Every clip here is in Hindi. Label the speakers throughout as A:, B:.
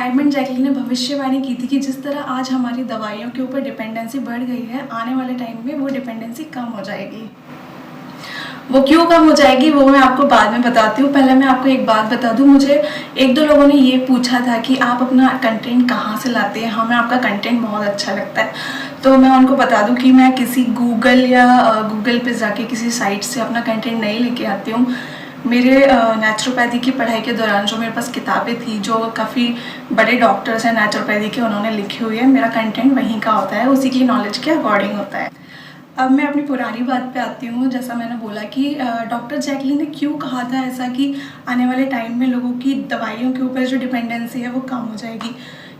A: एडमंड जैकली ने भविष्यवाणी की थी कि जिस तरह आज हमारी दवाइयों के ऊपर डिपेंडेंसी बढ़ गई है, आने वाले टाइम में वो डिपेंडेंसी कम हो जाएगी। वो क्यों कम हो जाएगी वो मैं आपको बाद में बताती हूँ। पहले मैं आपको एक बात बता दूँ, मुझे एक दो लोगों ने ये पूछा था कि आप अपना कंटेंट कहाँ से लाते हैं। हमें आपका कंटेंट बहुत अच्छा लगता है, तो मैं उनको बता दूँ कि मैं किसी गूगल पे जाके किसी साइट से अपना कंटेंट नहीं लेके आती हूँ। मेरे नेचुरोपैथी की पढ़ाई के दौरान जो मेरे पास किताबें थी, जो काफ़ी बड़े डॉक्टर्स हैं नेचुरोपैथी के, उन्होंने लिखी हुई है, मेरा कंटेंट वहीं का होता है, उसी की नॉलेज के अकॉर्डिंग होता है। अब मैं अपनी पुरानी बात पे आती हूँ। जैसा मैंने बोला कि डॉक्टर जैकली ने क्यों कहा था ऐसा कि आने वाले टाइम में लोगों की दवाइयों के ऊपर जो डिपेंडेंसी है वो कम हो जाएगी,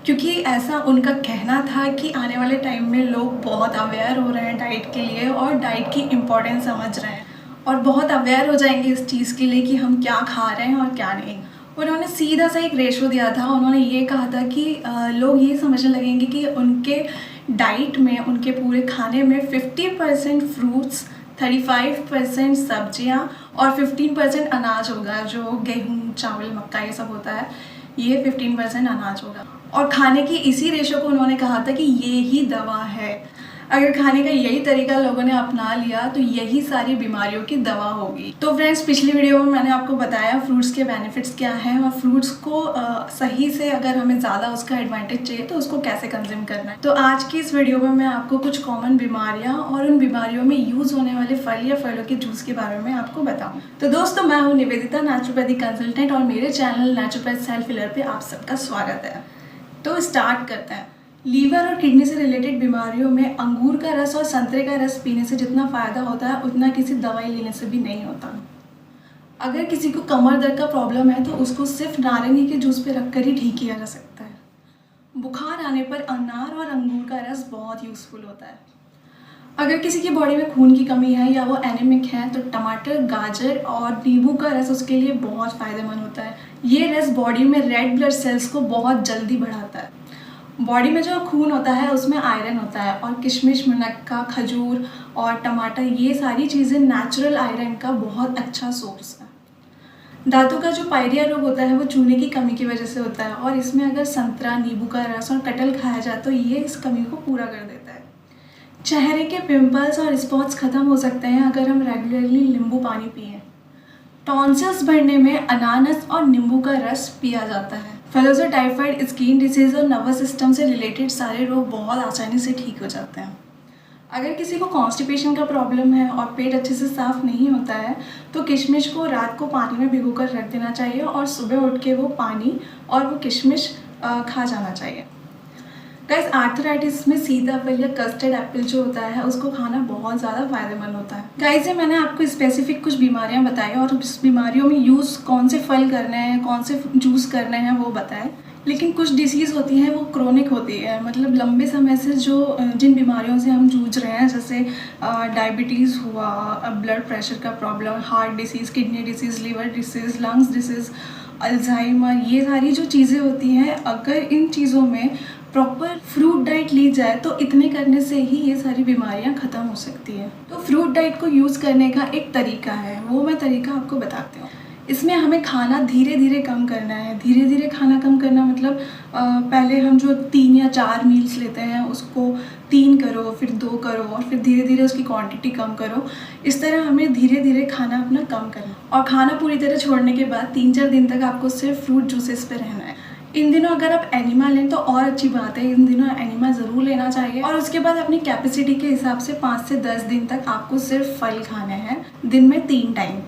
A: क्योंकि ऐसा उनका कहना था कि आने वाले टाइम में लोग बहुत अवेयर हो रहे हैं डाइट के लिए और डाइट की इम्पोर्टेंस समझ रहे हैं और बहुत अवेयर हो जाएंगे इस चीज़ के लिए कि हम क्या खा रहे हैं और क्या नहीं। उन्होंने सीधा सा एक रेशो दिया था। उन्होंने ये कहा था कि लोग ये समझने लगेंगे कि उनके डाइट में, उनके पूरे खाने में 50% फ्रूट्स, 35% सब्जियां और 15% अनाज होगा। जो गेहूँ, चावल, मक्का ये सब होता है, ये 15% अनाज होगा। और खाने की इसी रेशो को उन्होंने कहा था कि ये ही दवा है। अगर खाने का यही तरीका लोगों ने अपना लिया तो यही सारी बीमारियों की दवा होगी। तो फ्रेंड्स, पिछली वीडियो में मैंने आपको बताया फ्रूट्स के बेनिफिट्स क्या हैं और फ्रूट्स को सही से, अगर हमें ज़्यादा उसका एडवांटेज चाहिए तो उसको कैसे कंज्यूम करना है। तो आज की इस वीडियो में मैं आपको कुछ कॉमन बीमारियां और उन बीमारियों में यूज़ होने वाले फल या फलों के जूस के बारे में आपको बताऊँ। तो दोस्तों, मैं हूँ निवेदिता, नेचुरोपैथी कंसल्टेंट, और मेरे चैनल नेचुरोपैथ सेल्फ हीलर पे आप सबका स्वागत है। तो स्टार्ट करते हैं। लीवर और किडनी से रिलेटेड बीमारियों में अंगूर का रस और संतरे का रस पीने से जितना फ़ायदा होता है उतना किसी दवाई लेने से भी नहीं होता। अगर किसी को कमर दर्द का प्रॉब्लम है तो उसको सिर्फ नारंगी के जूस पे रखकर ही ठीक किया जा सकता है। बुखार आने पर अनार और अंगूर का रस बहुत यूज़फुल होता है। अगर किसी की बॉडी में खून की कमी है या वो एनीमिक है तो टमाटर, गाजर और नींबू का रस उसके लिए बहुत फ़ायदेमंद होता है। ये रस बॉडी में रेड ब्लड सेल्स को बहुत जल्दी बढ़ाता है। बॉडी में जो खून होता है उसमें आयरन होता है, और किशमिश, मुनक्का, खजूर और टमाटर, ये सारी चीज़ें नेचुरल आयरन का बहुत अच्छा सोर्स है। दांतों का जो पायरिया रोग होता है वो चूने की कमी की वजह से होता है, और इसमें अगर संतरा, नींबू का रस और कटहल खाया जाए तो ये इस कमी को पूरा कर देता है। चेहरे के पिंपल्स और स्पॉट्स खत्म हो सकते हैं अगर हम रेगुलरली नींबू पानी पिएं। टॉन्सिल्स बढ़ने में अनानास और नींबू का रस पिया जाता है। फलों से टाइफाइड, स्किन डिसीज और नर्वस सिस्टम से रिलेटेड सारे रोग बहुत आसानी से ठीक हो जाते हैं। अगर किसी को कॉन्स्टिपेशन का प्रॉब्लम है और पेट अच्छे से साफ नहीं होता है तो किशमिश को रात को पानी में भिगोकर रख देना चाहिए और सुबह उठ के वो पानी और वो किशमिश खा जाना चाहिए। गाइस, आर्थराइटिस में सीताफल या कस्टर्ड एप्पल जो होता है उसको खाना बहुत ज़्यादा फायदेमंद होता है। गाइस, ये मैंने आपको स्पेसिफिक कुछ बीमारियां बताई और उस बीमारियों में यूज़ कौन से फल करने हैं, कौन से जूस करने हैं वो बताएं। लेकिन कुछ डिसीज़ होती हैं वो क्रोनिक होती है, मतलब लंबे समय से जो जिन बीमारियों से हम जूझ रहे हैं, जैसे डायबिटीज़ हुआ, ब्लड प्रेशर का problem, heart disease, kidney disease, liver disease, lungs disease, Alzheimer, ये सारी जो चीज़ें होती हैं, अगर इन चीज़ों में प्रॉपर फ्रूट डाइट ली जाए तो इतने करने से ही ये सारी बीमारियां ख़त्म हो सकती है। तो फ्रूट डाइट को यूज़ करने का एक तरीका है, वो मैं तरीका आपको बताती हूँ। इसमें हमें खाना धीरे धीरे कम करना है। धीरे धीरे खाना कम करना मतलब पहले हम जो 3 या 4 मील्स लेते हैं उसको 3 करो, फिर 2 करो, और फिर धीरे धीरे उसकी क्वांटिटी कम करो। इस तरह हमें धीरे धीरे खाना अपना कम करना, और खाना पूरी तरह छोड़ने के बाद 3-4 दिन तक आपको सिर्फ फ्रूट जूसेस पे रहना है। इन दिनों अगर आप एनिमा लें तो और अच्छी बात है, इन दिनों एनिमा ज़रूर लेना चाहिए। और उसके बाद अपनी कैपेसिटी के हिसाब से 5 से 10 दिन तक आपको सिर्फ फल खाने हैं, दिन में 3 टाइम।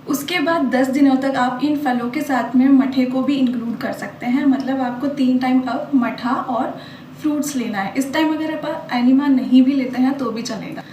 A: उसके बाद 10 दिनों तक आप इन फलों के साथ में मठे को भी इंक्लूड कर सकते हैं, मतलब आपको 3 टाइम अब मठा और फ्रूट्स लेना है। इस टाइम अगर आप एनिमा नहीं भी लेते हैं तो भी चलेगा।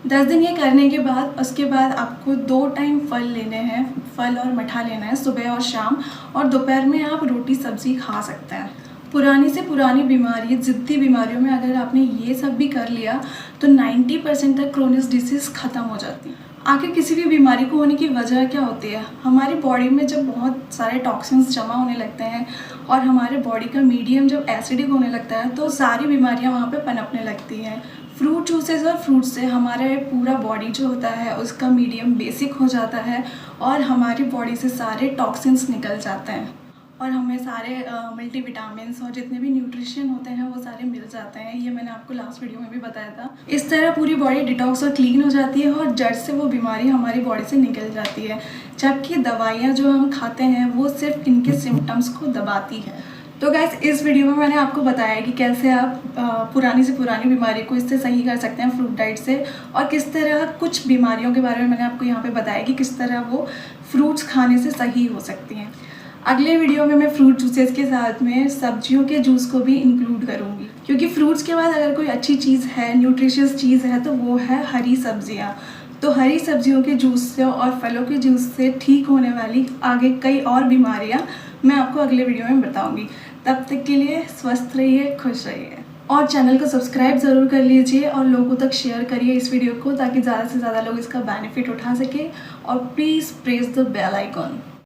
A: 10 दिन ये करने के बाद उसके बाद आपको 2 टाइम फल लेने हैं, फल और मठा लेना है, सुबह और शाम, और दोपहर में आप रोटी सब्जी खा सकते हैं। पुरानी से पुरानी बीमारी, ज़िद्दी बीमारियों में अगर आपने ये सब भी कर लिया तो 90% तक क्रोनिक डिसीज़ ख़त्म हो जाती है। आखिर किसी भी बीमारी को होने की वजह क्या होती है? हमारी बॉडी में जब बहुत सारे टॉक्सिन्स जमा होने लगते हैं और हमारे बॉडी का मीडियम जब एसिडिक होने लगता है तो सारी बीमारियां वहाँ पे पनपने लगती हैं। फ्रूट जूसेस और फ्रूट से हमारे पूरा बॉडी जो होता है उसका मीडियम बेसिक हो जाता है और हमारी बॉडी से सारे टॉक्सिन्स निकल जाते हैं। और हमें सारे मल्टीविटामिन्स और जितने भी न्यूट्रिशन होते हैं वो सारे मिल जाते हैं। ये मैंने आपको लास्ट वीडियो में भी बताया था। इस तरह पूरी बॉडी डिटॉक्स और क्लीन हो जाती है और जड़ से वो बीमारी हमारी बॉडी से निकल जाती है, जबकि दवाइयाँ जो हम खाते हैं वो सिर्फ इनके सिम्टम्स को दबाती है। तो गाइस, इस वीडियो में मैंने आपको बताया कि कैसे आप पुरानी से पुरानी बीमारी को इससे सही कर सकते हैं फ्रूट डाइट से, और किस तरह कुछ बीमारियों के बारे में मैंने आपको यहाँ पे बताया कि किस तरह वो फ्रूट्स खाने से सही हो सकती हैं। अगले वीडियो में मैं फ्रूट जूसेस के साथ में सब्जियों के जूस को भी इंक्लूड करूँगी, क्योंकि फ्रूट्स के बाद अगर कोई अच्छी चीज़ है, न्यूट्रिशियस चीज़ है, तो वो है हरी सब्जियाँ। तो हरी सब्जियों के जूस से और फलों के जूस से ठीक होने वाली आगे कई और बीमारियाँ मैं आपको अगले वीडियो में बताऊँगी। तब तक के लिए स्वस्थ रहिए, खुश रहिए, और चैनल को सब्सक्राइब ज़रूर कर लीजिए और लोगों तक शेयर करिए इस वीडियो को, ताकि ज़्यादा से ज़्यादा लोग इसका बेनिफिट उठा सके। और please press the bell icon.